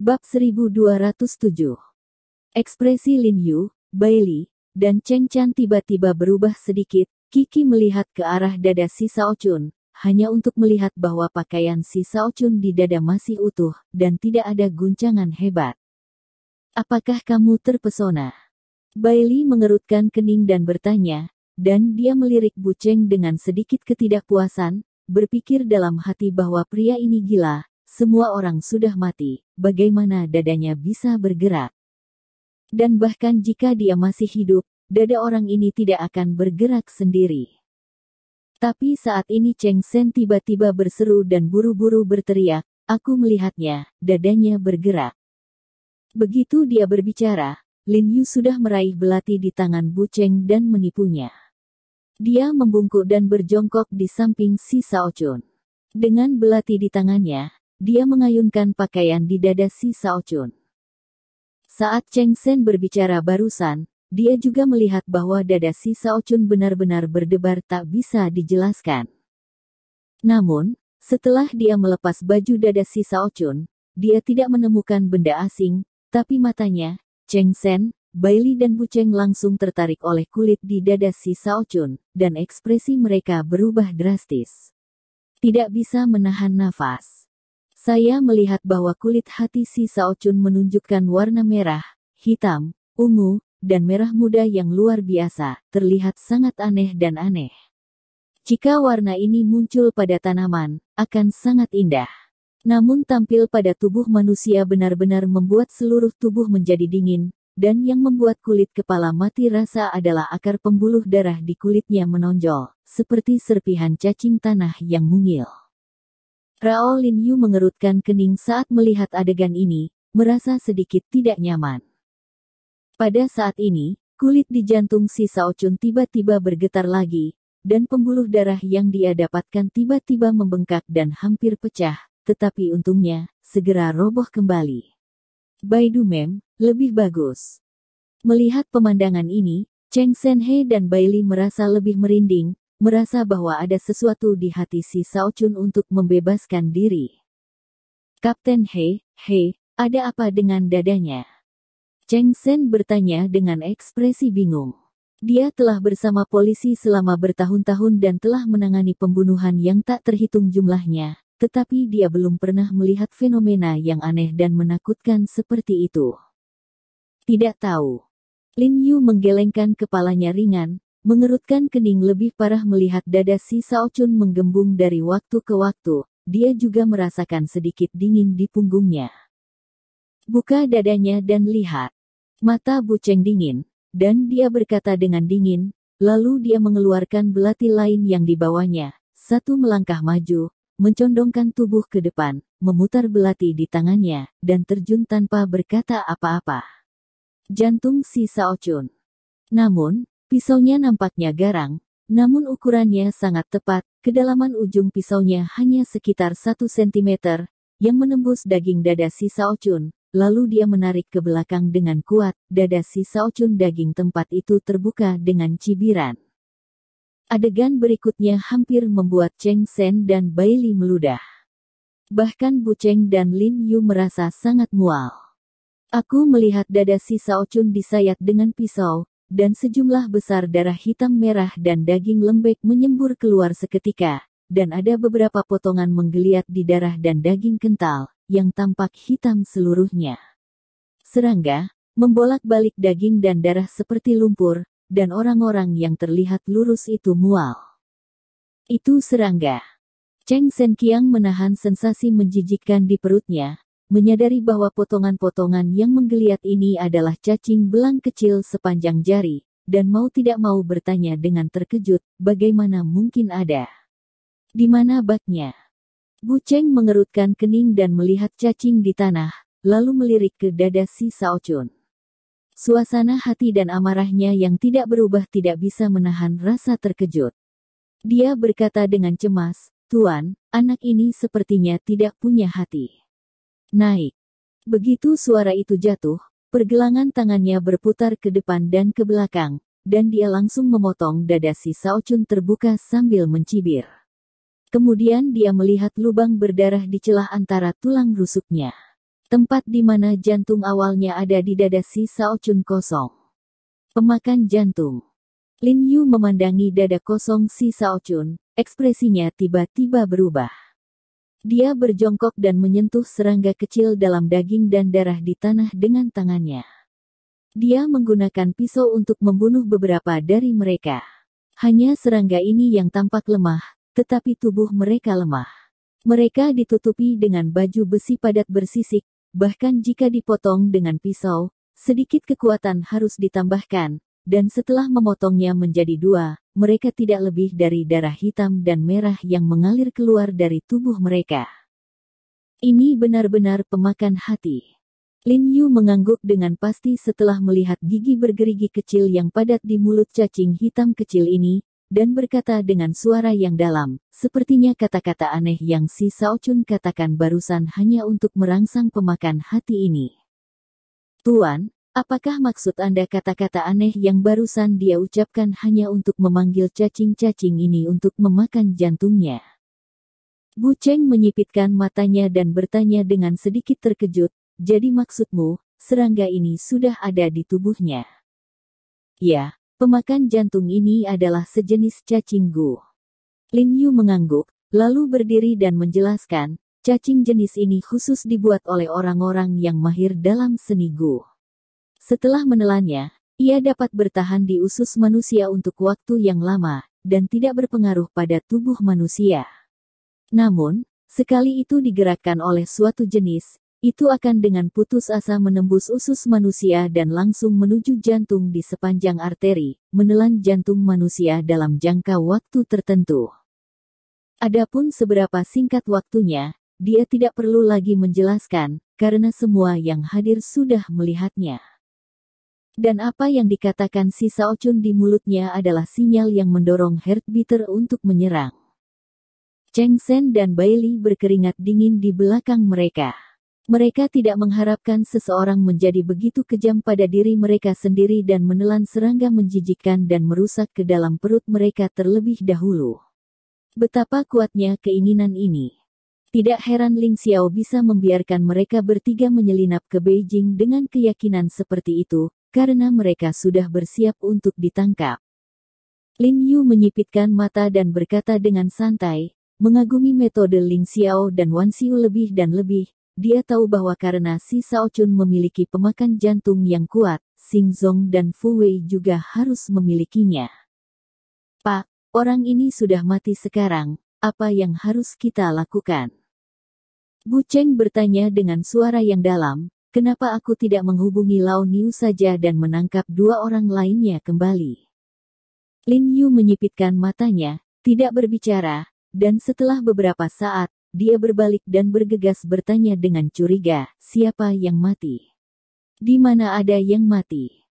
Bab 1207. Ekspresi Lin Yu, Bailey, dan Cheng Chan tiba-tiba berubah sedikit. Kiki melihat ke arah dada si Sao Chun, hanya untuk melihat bahwa pakaian si Sao Chun di dada masih utuh, dan tidak ada guncangan hebat. Apakah kamu terpesona? Bailey mengerutkan kening dan bertanya, dan dia melirik Bu Cheng dengan sedikit ketidakpuasan, berpikir dalam hati bahwa pria ini gila, semua orang sudah mati, bagaimana dadanya bisa bergerak? Dan bahkan jika dia masih hidup, dada orang ini tidak akan bergerak sendiri. Tapi saat ini Cheng Sen tiba-tiba berseru dan buru-buru berteriak, aku melihatnya, dadanya bergerak. Begitu dia berbicara, Lin Yu sudah meraih belati di tangan Bu Cheng dan menipunya. Dia membungkuk dan berjongkok di samping si Sao Chun. Dengan belati di tangannya, dia mengayunkan pakaian di dada si Sao Chun. Saat Cheng Sen berbicara barusan, dia juga melihat bahwa dada si Sao Chun benar-benar berdebar tak bisa dijelaskan. Namun, setelah dia melepas baju dada si Sao Chun, dia tidak menemukan benda asing, tapi matanya, Cheng Sen, Bailey dan Bu Cheng langsung tertarik oleh kulit di dada si Sao Chun, dan ekspresi mereka berubah drastis. Tidak bisa menahan nafas. Saya melihat bahwa kulit hati si Sao Chun menunjukkan warna merah, hitam, ungu, dan merah muda yang luar biasa, terlihat sangat aneh dan aneh. Jika warna ini muncul pada tanaman, akan sangat indah. Namun tampil pada tubuh manusia benar-benar membuat seluruh tubuh menjadi dingin, dan yang membuat kulit kepala mati rasa adalah akar pembuluh darah di kulitnya menonjol, seperti serpihan cacing tanah yang mungil. Rao Lin Yu mengerutkan kening saat melihat adegan ini, merasa sedikit tidak nyaman. Pada saat ini, kulit di jantung si Sao Chun tiba-tiba bergetar lagi, dan pembuluh darah yang dia dapatkan tiba-tiba membengkak dan hampir pecah, tetapi untungnya, segera roboh kembali. Baidu Mem, lebih bagus. Melihat pemandangan ini, Cheng Sen He dan Bailey merasa lebih merinding, merasa bahwa ada sesuatu di hati si Sao Chun untuk membebaskan diri. Kapten He, ada apa dengan dadanya? Cheng Sen bertanya dengan ekspresi bingung. Dia telah bersama polisi selama bertahun-tahun dan telah menangani pembunuhan yang tak terhitung jumlahnya, tetapi dia belum pernah melihat fenomena yang aneh dan menakutkan seperti itu. Tidak tahu. Lin Yu menggelengkan kepalanya ringan, mengerutkan kening lebih parah melihat dada si Sao Chun menggembung dari waktu ke waktu, dia juga merasakan sedikit dingin di punggungnya. Buka dadanya dan lihat. Mata Bu Cheng dingin, dan dia berkata dengan dingin, lalu dia mengeluarkan belati lain yang dibawanya, satu melangkah maju, mencondongkan tubuh ke depan, memutar belati di tangannya, dan terjun tanpa berkata apa-apa. Jantung si Sao Chun. Namun, pisaunya nampaknya garang, namun ukurannya sangat tepat, kedalaman ujung pisaunya hanya sekitar 1 cm, yang menembus daging dada si Sao Chun, lalu dia menarik ke belakang dengan kuat, dada si Sao Chun daging tempat itu terbuka dengan cibiran. Adegan berikutnya hampir membuat Cheng Sen dan Bailey meludah. Bahkan Bu Cheng dan Lin Yu merasa sangat mual. Aku melihat dada si Sao Chun disayat dengan pisau, dan sejumlah besar darah hitam merah dan daging lembek menyembur keluar seketika, dan ada beberapa potongan menggeliat di darah dan daging kental, yang tampak hitam seluruhnya. Serangga, membolak-balik daging dan darah seperti lumpur, dan orang-orang yang terlihat lurus itu mual. Itu serangga. Cheng Sen Kiang menahan sensasi menjijikkan di perutnya, menyadari bahwa potongan-potongan yang menggeliat ini adalah cacing belang kecil sepanjang jari, dan mau tidak mau bertanya dengan terkejut, bagaimana mungkin ada? Di mana batnya? Bu Cheng mengerutkan kening dan melihat cacing di tanah, lalu melirik ke dada si Sao Chun. Suasana hati dan amarahnya yang tidak berubah tidak bisa menahan rasa terkejut. Dia berkata dengan cemas, Tuan, anak ini sepertinya tidak punya hati. Naik. Begitu suara itu jatuh, pergelangan tangannya berputar ke depan dan ke belakang, dan dia langsung memotong dada si Sao Chun terbuka sambil mencibir. Kemudian dia melihat lubang berdarah di celah antara tulang rusuknya. Tempat di mana jantung awalnya ada di dada si Shaochun kosong. Pemakan jantung. Lin Yu memandangi dada kosong si Shaochun, ekspresinya tiba-tiba berubah. Dia berjongkok dan menyentuh serangga kecil dalam daging dan darah di tanah dengan tangannya. Dia menggunakan pisau untuk membunuh beberapa dari mereka. Hanya serangga ini yang tampak lemah, tetapi tubuh mereka lemah. Mereka ditutupi dengan baju besi padat bersisik, bahkan jika dipotong dengan pisau, sedikit kekuatan harus ditambahkan, dan setelah memotongnya menjadi dua, mereka tidak lebih dari darah hitam dan merah yang mengalir keluar dari tubuh mereka. Ini benar-benar pemakan hati. Lin Yu mengangguk dengan pasti setelah melihat gigi bergerigi kecil yang padat di mulut cacing hitam kecil ini, dan berkata dengan suara yang dalam, sepertinya kata-kata aneh yang si Shaochun katakan barusan hanya untuk merangsang pemakan hati ini. Tuan, apakah maksud Anda kata-kata aneh yang barusan dia ucapkan hanya untuk memanggil cacing-cacing ini untuk memakan jantungnya? Bu Cheng menyipitkan matanya dan bertanya dengan sedikit terkejut, jadi maksudmu, serangga ini sudah ada di tubuhnya? Ya, pemakan jantung ini adalah sejenis cacing gu. Lin Yu mengangguk, lalu berdiri dan menjelaskan, cacing jenis ini khusus dibuat oleh orang-orang yang mahir dalam seni gu. Setelah menelannya, ia dapat bertahan di usus manusia untuk waktu yang lama, dan tidak berpengaruh pada tubuh manusia. Namun, sekali itu digerakkan oleh suatu jenis, itu akan dengan putus asa menembus usus manusia dan langsung menuju jantung di sepanjang arteri, menelan jantung manusia dalam jangka waktu tertentu. Adapun seberapa singkat waktunya, dia tidak perlu lagi menjelaskan, karena semua yang hadir sudah melihatnya. Dan apa yang dikatakan si Shaochun di mulutnya adalah sinyal yang mendorong Heartbeater untuk menyerang. Cheng Shen dan Bailey berkeringat dingin di belakang mereka. Mereka tidak mengharapkan seseorang menjadi begitu kejam pada diri mereka sendiri dan menelan serangga menjijikkan dan merusak ke dalam perut mereka terlebih dahulu. Betapa kuatnya keinginan ini. Tidak heran Ling Xiao bisa membiarkan mereka bertiga menyelinap ke Beijing dengan keyakinan seperti itu, karena mereka sudah bersiap untuk ditangkap. Lin Yu menyipitkan mata dan berkata dengan santai, mengagumi metode Ling Xiao dan Wan Xiu lebih dan lebih. Dia tahu bahwa karena si Shaochun memiliki pemakan jantung yang kuat, Xing Zong dan Fu Wei juga harus memilikinya. Pak, orang ini sudah mati sekarang, apa yang harus kita lakukan? Bu Cheng bertanya dengan suara yang dalam, kenapa aku tidak menghubungi Lao Niu saja dan menangkap dua orang lainnya kembali? Lin Yu menyipitkan matanya, tidak berbicara, dan setelah beberapa saat, dia berbalik dan bergegas bertanya dengan curiga, siapa yang mati? Di mana ada yang mati?